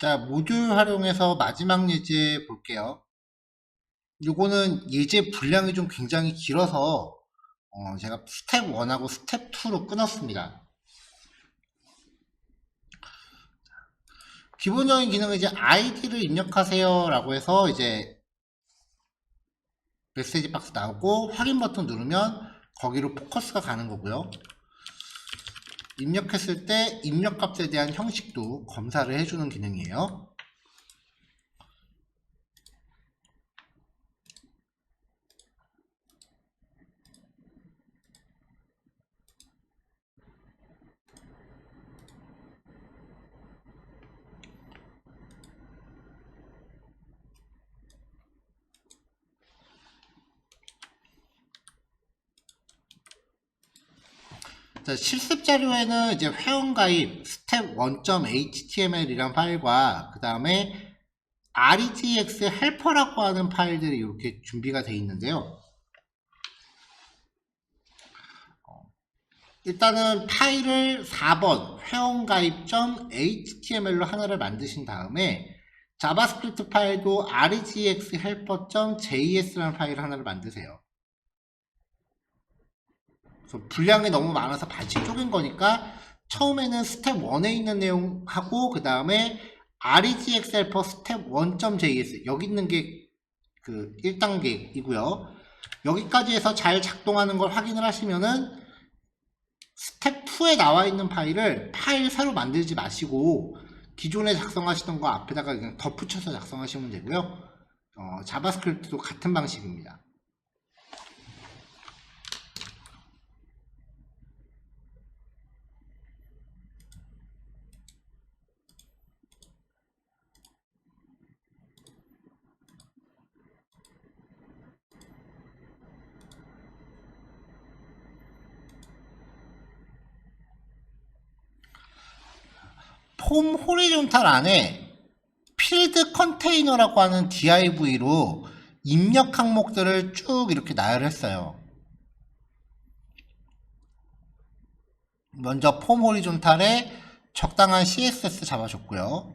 자, 모듈 활용해서 마지막 예제 볼게요. 요거는 예제 분량이 좀 굉장히 길어서 제가 스텝 1하고 스텝 2로 끊었습니다. 기본적인 기능은 이제 아이디를 입력하세요 라고 해서 이제 메시지 박스 나오고 확인 버튼 누르면 거기로 포커스가 가는 거고요. 입력했을 때 입력값에 대한 형식도 검사를 해주는 기능이에요. 자, 실습 자료에는 이제 회원가입 스텝 1.html 이란 파일과 그 다음에 regx 헬퍼라고 하는 파일들이 이렇게 준비가 되어 있는데요. 일단은 파일을 4번 회원가입.html로 하나를 만드신 다음에 자바스크립트 파일도 regx helper.js라는 파일 하나를 만드세요. 분량이 너무 많아서 반씩 쪼갠 거니까 처음에는 스텝 1에 있는 내용하고 그 다음에 regx helper 스텝 1.js 여기 있는 게 그 1단계이고요. 여기까지 해서 잘 작동하는 걸 확인을 하시면은 스텝 2에 나와 있는 파일을 파일 새로 만들지 마시고 기존에 작성하시던 거 앞에다가 그냥 덧붙여서 작성하시면 되고요. 자바스크립트도 같은 방식입니다. 폼 호리존탈 안에 필드 컨테이너라고 하는 div로 입력 항목들을 쭉 이렇게 나열했어요. 먼저 폼 호리존탈에 적당한 CSS 잡아줬고요.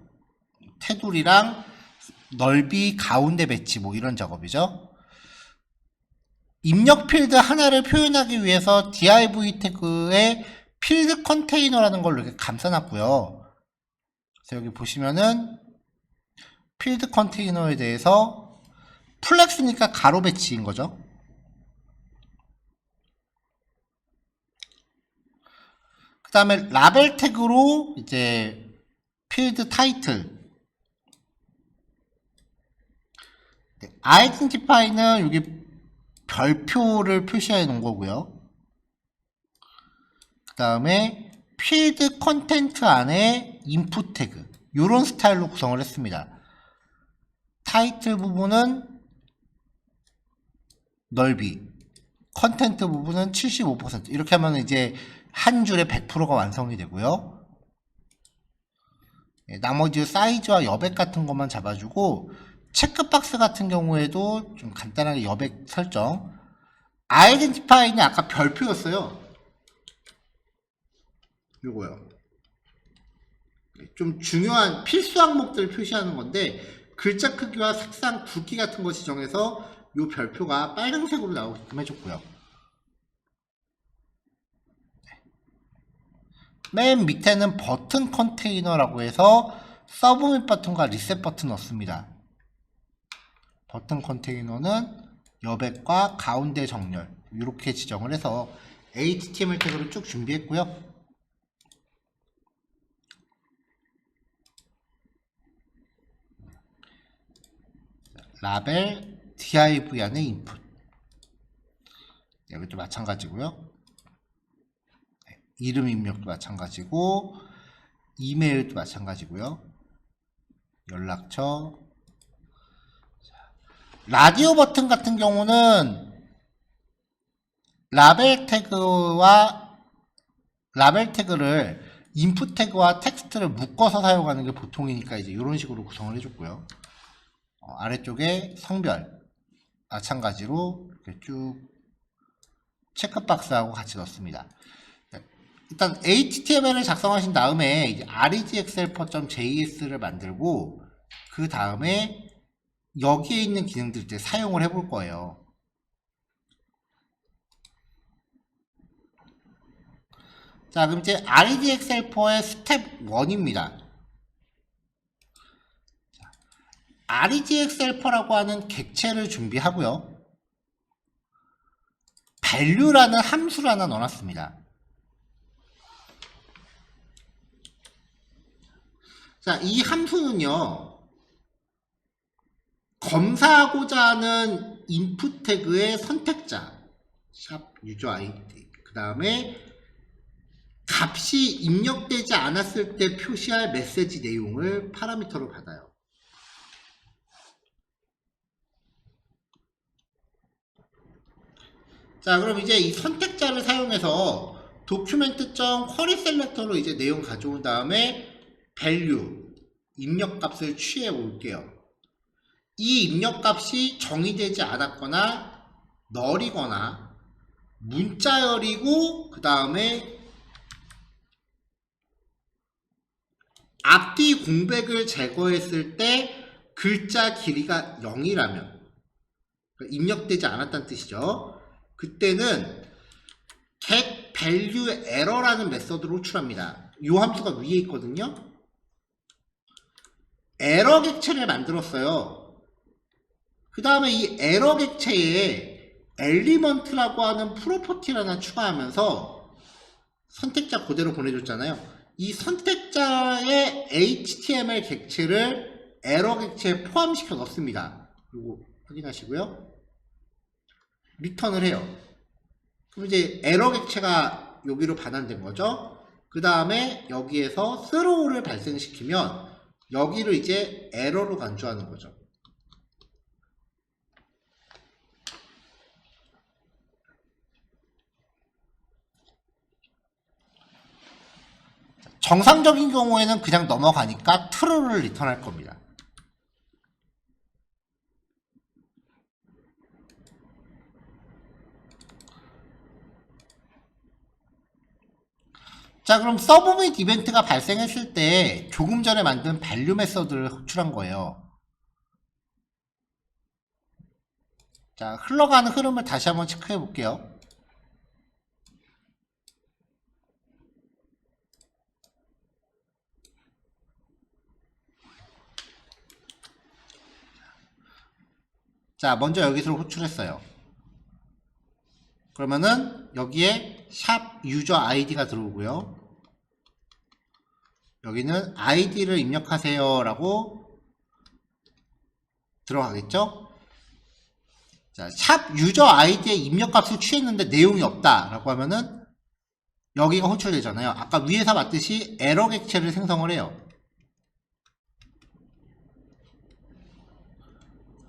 테두리랑 넓이 가운데 배치 뭐 이런 작업이죠. 입력 필드 하나를 표현하기 위해서 div 태그에 필드 컨테이너라는 걸 이렇게 감싸놨고요. 그래서 여기 보시면은 필드 컨테이너에 대해서 플렉스니까 가로 배치인 거죠. 그 다음에 라벨 태그로 이제 필드 타이틀, 아이덴티파이는 여기 별표를 표시해 놓은 거고요. 그 다음에 필드 컨텐트 안에 인풋 태그 이런 스타일로 구성을 했습니다. 타이틀 부분은 넓이, 컨텐트 부분은 75% 이렇게 하면 이제 한 줄에 100%가 완성이 되고요. 나머지 사이즈와 여백 같은 것만 잡아주고 체크박스 같은 경우에도 좀 간단하게 여백 설정. 아이덴티파이는 아까 별표였어요. 요거요. 좀 중요한 필수 항목들을 표시하는 건데 글자 크기와 색상, 굵기 같은 거 지정해서 요 별표가 빨간색으로 나오게끔 해줬고요. 맨 밑에는 버튼 컨테이너라고 해서 서브밋 버튼과 리셋 버튼 넣습니다. 버튼 컨테이너는 여백과 가운데 정렬 이렇게 지정을 해서 HTML 태그를 쭉 준비했고요. 라벨 div 안에 인풋 여기도 마찬가지고요. 이름 입력도 마찬가지고 이메일도 마찬가지고요. 연락처. 라디오 버튼 같은 경우는 라벨 태그를 인풋 태그와 텍스트를 묶어서 사용하는 게 보통이니까 이제 이런 식으로 구성을 해줬고요. 아래쪽에 성별 마찬가지로 이렇게 쭉 체크박스하고 같이 넣습니다. 일단 HTML을 작성하신 다음에 이제 regxhelper.js를 만들고 그 다음에 여기에 있는 기능들 이제 사용을 해볼 거예요. 자, 그럼 이제 regxhelper의 스텝 1입니다. regxhelper라고 하는 객체를 준비하고요. value라는 함수를 하나 넣어놨습니다. 자, 이 함수는요, 검사하고자 하는 인풋 태그의 선택자, 샵 유저 아이디, 그 다음에 값이 입력되지 않았을 때 표시할 메시지 내용을 파라미터로 받아요. 자, 그럼 이제 이 선택자를 사용해서 document.queryselector로 이제 내용 가져온 다음에 value, 입력값을 취해 볼게요. 이 입력값이 정의되지 않았거나 널이거나 문자열이고 그 다음에 앞뒤 공백을 제거했을 때 글자 길이가 0이라면 입력되지 않았다는 뜻이죠. 그때는 get value error라는 메서드를 호출합니다. 이 함수가 위에 있거든요. 에러 객체를 만들었어요. 그 다음에 이 에러 객체에 엘리먼트라고 하는 프로퍼티를 하나 추가하면서 선택자 그대로 보내줬잖아요. 이 선택자의 HTML 객체를 에러 객체에 포함시켜 넣습니다. 이거 확인하시고요. 리턴을 해요. 그럼 이제 에러 객체가 여기로 반환된 거죠. 그 다음에 여기에서 throw를 발생시키면 여기를 이제 에러로 간주하는 거죠. 정상적인 경우에는 그냥 넘어가니까 true를 리턴할 겁니다. 자, 그럼 서브밋 이벤트가 발생했을 때 조금 전에 만든 value 메서드를 호출한 거예요. 자, 흘러가는 흐름을 다시 한번 체크해 볼게요. 자, 먼저 여기서 호출했어요. 그러면은 여기에 샵 유저 아이디가 들어오고요. 여기는 아이디를 입력하세요 라고 들어가겠죠. 자, 샵 유저 아이디의 입력값을 취했는데 내용이 없다 라고 하면은 여기가 호출되잖아요. 아까 위에서 봤듯이 에러 객체를 생성을 해요.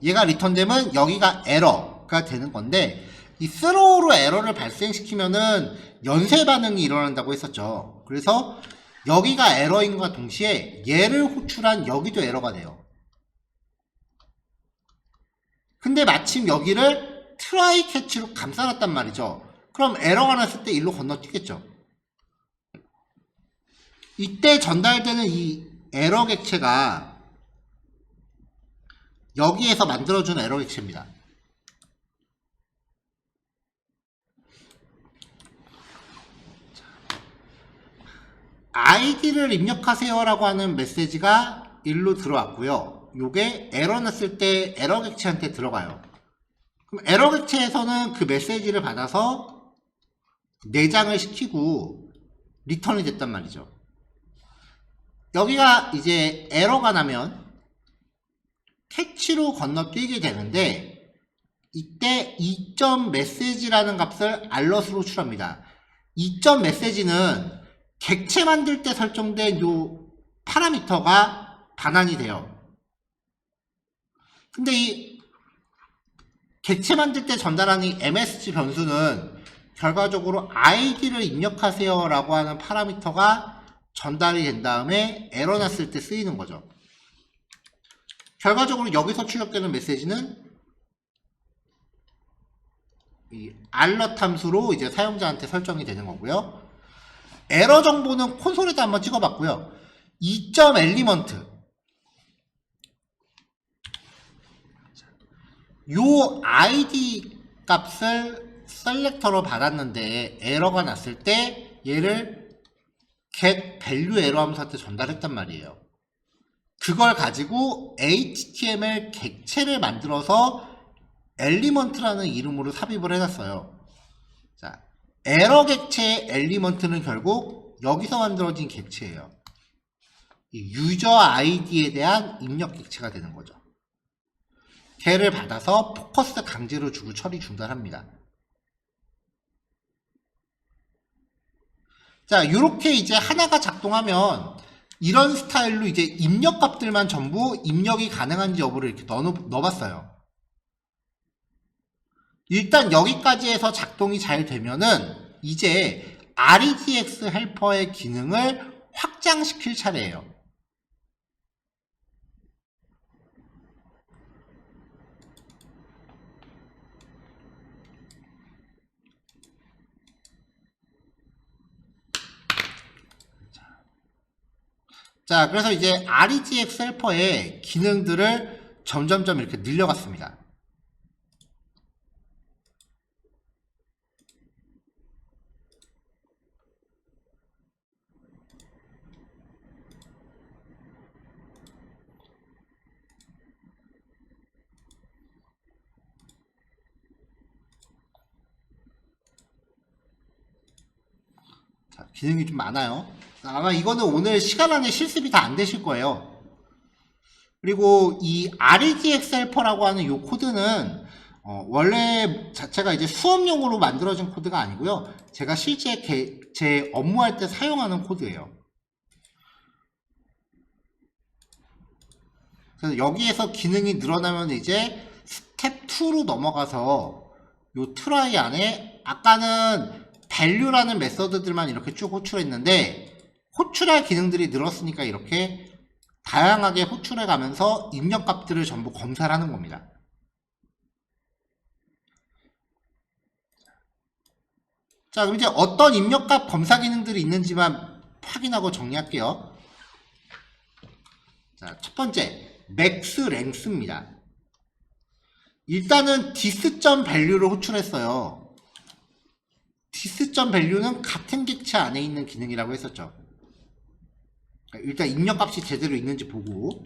얘가 리턴되면 여기가 에러가 되는 건데, 이 throw로 에러를 발생시키면은 연쇄 반응이 일어난다고 했었죠. 그래서 여기가 에러인 것과 동시에 얘를 호출한 여기도 에러가 돼요. 근데 마침 여기를 try catch로 감싸놨단 말이죠. 그럼 에러가 났을 때 일로 건너뛰겠죠. 이때 전달되는 이 에러 객체가 여기에서 만들어준 에러 객체입니다. 아이디를 입력하세요 라고 하는 메시지가 일로 들어왔고요. 요게 에러 났을 때 에러 객체한테 들어가요. 그럼 에러 객체에서는 그 메시지를 받아서 내장을 시키고 리턴이 됐단 말이죠. 여기가 이제 에러가 나면 캐치로 건너뛰게 되는데, 이때 이.메시지라는 값을 알럿으로 호출합니다. 이.메시지는 객체 만들 때 설정된 요 파라미터가 반환이 돼요. 근데 이 객체 만들 때 전달하는 이 MSG 변수는 결과적으로 id를 입력하세요 라고 하는 파라미터가 전달이 된 다음에 에러 났을 때 쓰이는 거죠. 결과적으로 여기서 출력되는 메시지는 이 알럿 함수로 이제 사용자한테 설정이 되는 거고요. 에러 정보는 콘솔에다 한번 찍어봤고요. 2점 엘리먼트. 요 아이디 값을 셀렉터로 받았는데 에러가 났을 때 얘를 get value 에러 함수한테 전달했단 말이에요. 그걸 가지고 HTML 객체를 만들어서 엘리먼트라는 이름으로 삽입을 해놨어요. 자, 에러 객체의 엘리먼트는 결국 여기서 만들어진 객체예요. 이 유저 아이디에 대한 입력 객체가 되는 거죠. 걔를 받아서 포커스 강제로 주고 처리 중단합니다. 자, 이렇게 이제 하나가 작동하면 이런 스타일로 이제 입력 값들만 전부 입력이 가능한지 여부를 이렇게 넣어봤어요. 일단 여기까지 해서 작동이 잘 되면은 이제 REDX 헬퍼의 기능을 확장시킬 차례예요. 자, 그래서 이제 REDX 헬퍼의 기능들을 점점점 이렇게 늘려갔습니다. 자, 기능이 좀 많아요. 아마 이거는 오늘 시간 안에 실습이 다 안 되실 거예요. 그리고 이 REDX 헬퍼라고 하는 이 코드는 원래 자체가 이제 수업용으로 만들어진 코드가 아니고요. 제가 실제 제 업무할 때 사용하는 코드예요. 그래서 여기에서 기능이 늘어나면 이제 스텝 2로 넘어가서 요 트라이 안에 아까는 value라는 메서드들만 이렇게 쭉 호출했는데 호출할 기능들이 늘었으니까 이렇게 다양하게 호출해 가면서 입력 값들을 전부 검사를 하는 겁니다. 자, 그럼 이제 어떤 입력값 검사 기능들이 있는지만 확인하고 정리할게요. 자, 첫 번째, max length입니다. 일단은 this.value를 호출했어요. this.value는 같은 객체 안에 있는 기능이라고 했었죠. 일단 입력값이 제대로 있는지 보고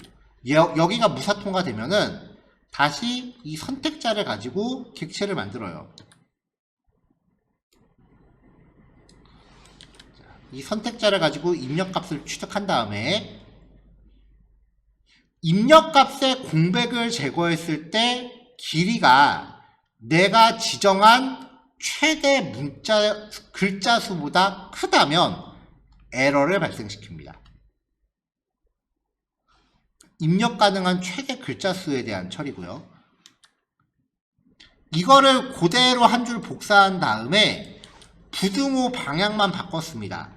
여기가 무사통과 되면은 다시 이 선택자를 가지고 객체를 만들어요. 이 선택자를 가지고 입력값을 취득한 다음에 입력값의 공백을 제거했을 때 길이가 내가 지정한 최대 글자 수보다 크다면 에러를 발생시킵니다. 입력 가능한 최대 글자 수에 대한 처리고요. 이거를 그대로 한 줄 복사한 다음에 부등호 방향만 바꿨습니다.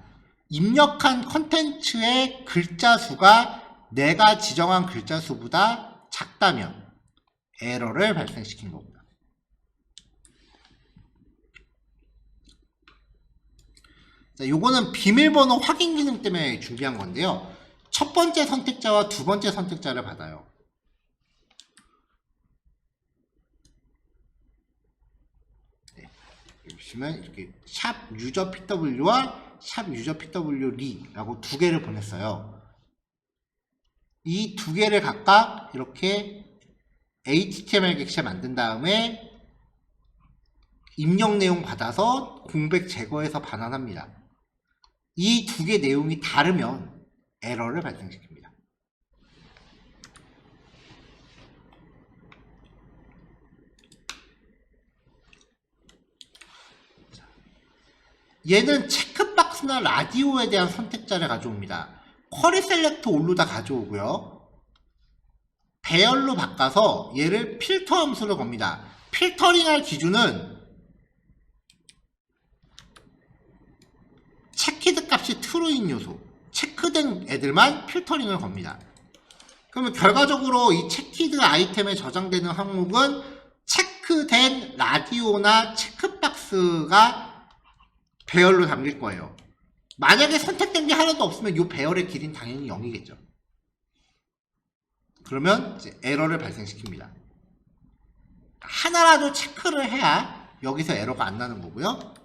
입력한 컨텐츠의 글자 수가 내가 지정한 글자 수보다 작다면 에러를 발생시킨 겁니다. 자, 요거는 비밀번호 확인 기능 때문에 준비한 건데요. 첫 번째 선택자와 두 번째 선택자를 받아요. 네, 보시면 이렇게 샵 유저 pw와 샵 유저 pw리라고 두 개를 보냈어요. 이 두 개를 각각 이렇게 HTML 객체 만든 다음에 입력 내용 받아서 공백 제거해서 반환합니다. 이 두 개 내용이 다르면 에러를 발생시킵니다. 얘는 체크박스나 라디오에 대한 선택자를 가져옵니다. 쿼리 셀렉터 올로 다 가져오고요. 배열로 바꿔서 얘를 필터 함수를 겁니다. 필터링할 기준은 체키드 값이 true인 요소, 체크된 애들만 필터링을 겁니다. 그러면 결과적으로 이 체키드 아이템에 저장되는 항목은 체크된 라디오나 체크박스가 배열로 담길 거예요. 만약에 선택된 게 하나도 없으면 이 배열의 길이는 당연히 0이겠죠. 그러면 이제 에러를 발생시킵니다. 하나라도 체크를 해야 여기서 에러가 안 나는 거고요.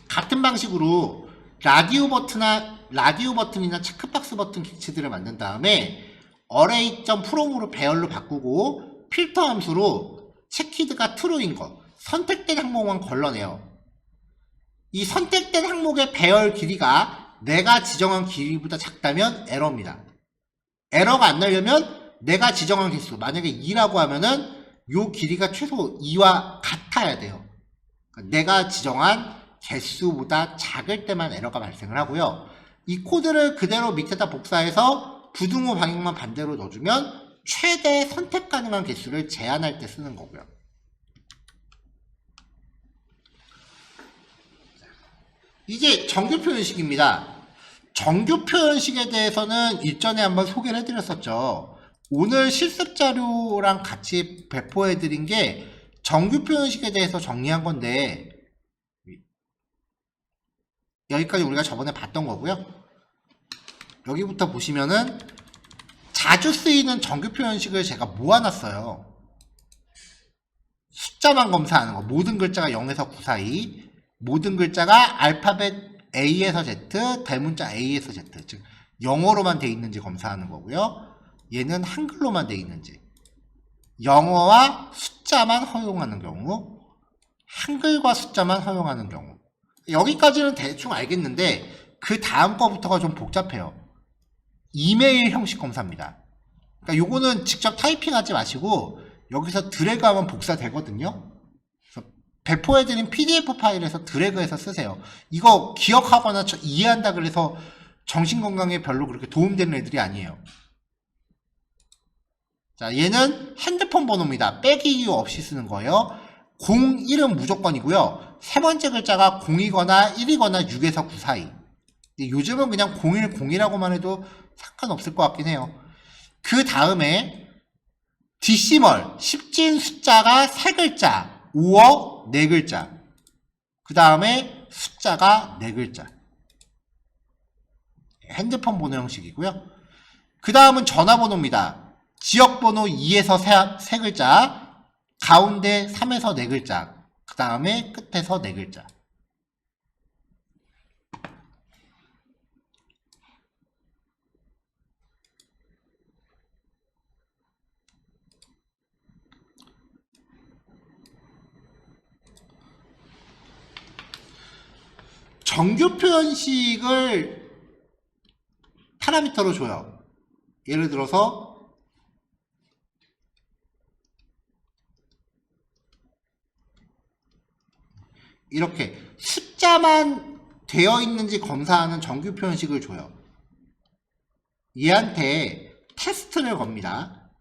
같은 방식으로 라디오 버튼이나 체크박스 버튼 객체들을 만든 다음에 array.from으로 배열로 바꾸고 필터 함수로 체키드가 true인 거, 선택된 항목만 걸러내요. 이 선택된 항목의 배열 길이가 내가 지정한 길이보다 작다면 에러입니다. 에러가 안 나려면 내가 지정한 개수, 만약에 2라고 하면은 요 길이가 최소 2와 같아야 돼요. 그러니까 내가 지정한 개수보다 작을 때만 에러가 발생을 하고요. 이 코드를 그대로 밑에다 복사해서 부등호 방향만 반대로 넣어주면 최대 선택 가능한 개수를 제한할 때 쓰는 거고요. 이제 정규 표현식입니다. 정규 표현식에 대해서는 일전에 한번 소개를 해드렸었죠. 오늘 실습 자료랑 같이 배포해드린 게 정규 표현식에 대해서 정리한 건데 여기까지 우리가 저번에 봤던 거고요. 여기부터 보시면은 자주 쓰이는 정규 표현식을 제가 모아놨어요. 숫자만 검사하는 거. 모든 글자가 0에서 9 사이, 모든 글자가 알파벳 A에서 Z, 대문자 A에서 Z, 즉 영어로만 돼 있는지 검사하는 거고요. 얘는 한글로만 돼 있는지, 영어와 숫자만 허용하는 경우, 한글과 숫자만 허용하는 경우. 여기까지는 대충 알겠는데 그 다음 거부터가 좀 복잡해요. 이메일 형식 검사입니다. 그러니까 요거는 직접 타이핑하지 마시고 여기서 드래그하면 복사되거든요. 그래서 배포해드린 PDF 파일에서 드래그해서 쓰세요. 이거 기억하거나 이해한다 그래서 정신건강에 별로 그렇게 도움되는 애들이 아니에요. 자, 얘는 핸드폰 번호입니다. 빼기 이유 없이 쓰는 거예요. 01은 무조건이고요. 세 번째 글자가 0이거나 1이거나 6에서 9 사이. 요즘은 그냥 010이라고만 해도 상관없을 것 같긴 해요. 그 다음에 디시멀, 10진 숫자가 3글자, 5어 4글자. 그 다음에 숫자가 4글자. 핸드폰 번호 형식이고요. 그 다음은 전화번호입니다. 지역번호 2에서 3글자, 가운데 3에서 4글자, 그 다음에 끝에서 4글자. 정규 표현식을 파라미터로 줘요. 예를 들어서 이렇게 숫자만 되어 있는지 검사하는 정규 표현식을 줘요. 얘한테 테스트를 겁니다.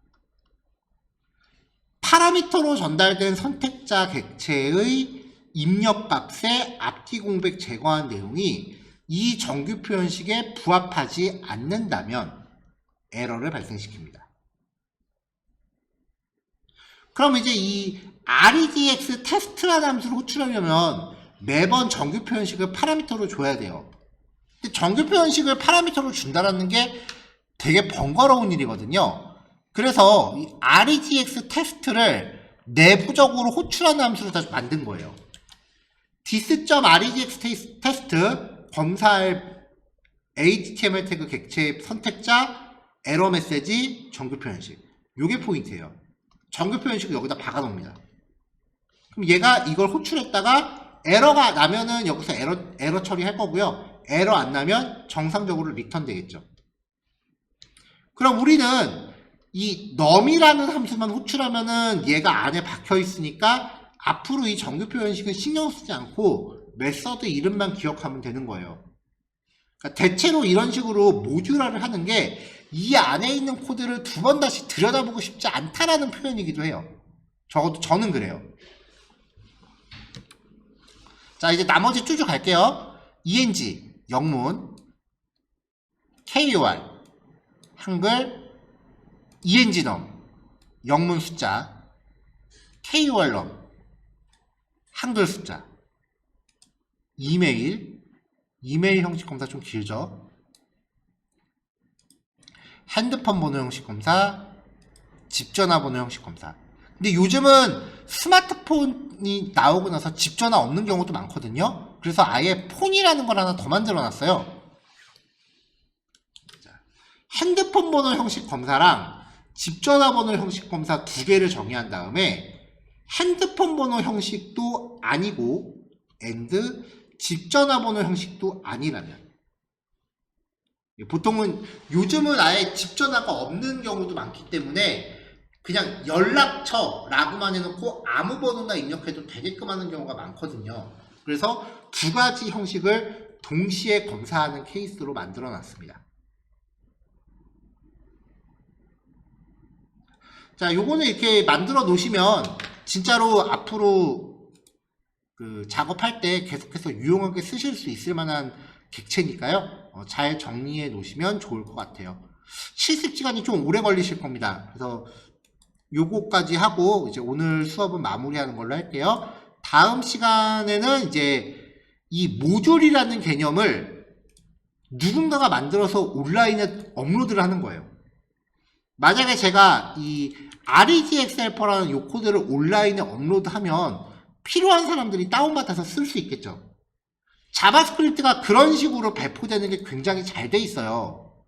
파라미터로 전달된 선택자 객체의 입력값의 앞뒤 공백 제거한 내용이 이 정규 표현식에 부합하지 않는다면 에러를 발생시킵니다. 그럼 이제 이 REDX 테스트라는 함수를 호출하려면 매번 정규 표현식을 파라미터로 줘야 돼요. 근데 정규 표현식을 파라미터로 준다는 게 되게 번거로운 일이거든요. 그래서 이 REDX 테스트를 내부적으로 호출하는 함수로 다시 만든 거예요. dis.REDX 테스트 검사할 HTML 태그 객체 선택자 에러 메시지 정규 표현식. 요게 포인트예요. 정규 표현식을 여기다 박아 놓습니다. 그럼 얘가 이걸 호출했다가 에러가 나면은 여기서 에러 처리할 거고요. 에러 안 나면 정상적으로 리턴 되겠죠. 그럼 우리는 이 num이라는 함수만 호출하면은 얘가 안에 박혀 있으니까 앞으로 이 정규 표현식은 신경 쓰지 않고 메서드 이름만 기억하면 되는 거예요. 그러니까 대체로 이런 식으로 모듈화를 하는 게 이 안에 있는 코드를 두 번 다시 들여다보고 싶지 않다라는 표현이기도 해요. 적어도 저는 그래요. 자, 이제 나머지 쭈쭈 갈게요. ENG, 영문, KUR, 한글, 이엔지넘, 영문 숫자, KOR넘, 한글 숫자, 이메일 형식 검사 좀 길죠. 핸드폰 번호 형식 검사, 집전화번호 형식 검사. 근데 요즘은 스마트폰이 나오고 나서 집전화 없는 경우도 많거든요. 그래서 아예 폰이라는 걸 하나 더 만들어 놨어요. 핸드폰 번호 형식 검사랑 집전화번호 형식 검사 두 개를 정의한 다음에 핸드폰 번호 형식도 아니고 and 집전화번호 형식도 아니라면, 보통은 요즘은 아예 집전화가 없는 경우도 많기 때문에 그냥 연락처라고만 해놓고 아무 번호나 입력해도 되게끔 하는 경우가 많거든요. 그래서 두 가지 형식을 동시에 검사하는 케이스로 만들어 놨습니다. 자, 요거는 이렇게 만들어 놓으시면 진짜로 앞으로 그 작업할 때 계속해서 유용하게 쓰실 수 있을 만한 객체니까요. 잘 정리해 놓으시면 좋을 것 같아요. 실습 시간이 좀 오래 걸리실 겁니다. 그래서 요거까지 하고 이제 오늘 수업은 마무리하는 걸로 할게요. 다음 시간에는 이제 이 모듈이라는 개념을 누군가가 만들어서 온라인에 업로드를 하는 거예요. 만약에 제가 이 REGXL퍼라는 요 코드를 온라인에 업로드하면 필요한 사람들이 다운받아서 쓸 수 있겠죠. 자바스크립트가 그런 식으로 배포되는 게 굉장히 잘 돼 있어요.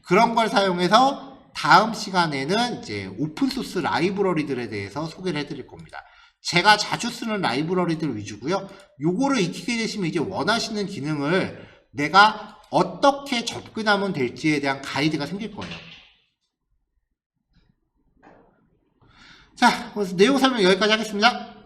그런 걸 사용해서 다음 시간에는 이제 오픈소스 라이브러리들에 대해서 소개를 해드릴 겁니다. 제가 자주 쓰는 라이브러리들 위주고요. 요거를 익히게 되시면 이제 원하시는 기능을 내가 어떻게 접근하면 될지에 대한 가이드가 생길 거예요. 자, 그래서 내용 설명 여기까지 하겠습니다.